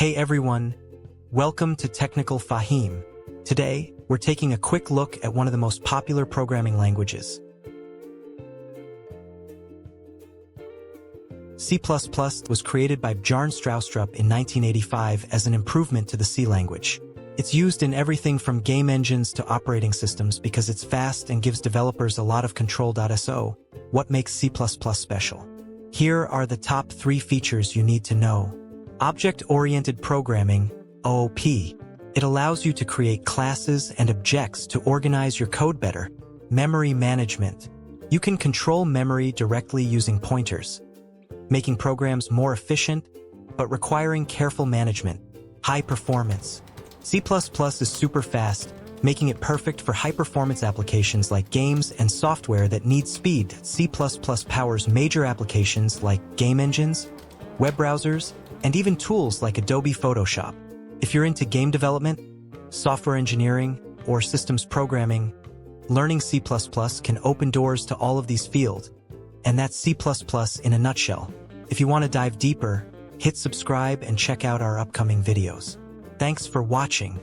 Hey everyone, welcome to Technical Fahim. Today, we're taking a quick look at one of the most popular programming languages. C++ was created by Bjarne Stroustrup in 1985 as an improvement to the C language. It's used in everything from game engines to operating systems because it's fast and gives developers a lot of control. So, what makes C++ special? Here are the top 3 features you need to know. Object-oriented programming, OOP. It allows you to create classes and objects to organize your code better. Memory management. You can control memory directly using pointers, making programs more efficient, but requiring careful management. High performance. C++ is super fast, making it perfect for high-performance applications like games and software that need speed. C++ powers major applications like game engines, web browsers, and even tools like Adobe Photoshop. If you're into game development, software engineering, or systems programming, learning C++ can open doors to all of these fields. And that's C++ in a nutshell. If you want to dive deeper, hit subscribe and check out our upcoming videos. Thanks for watching.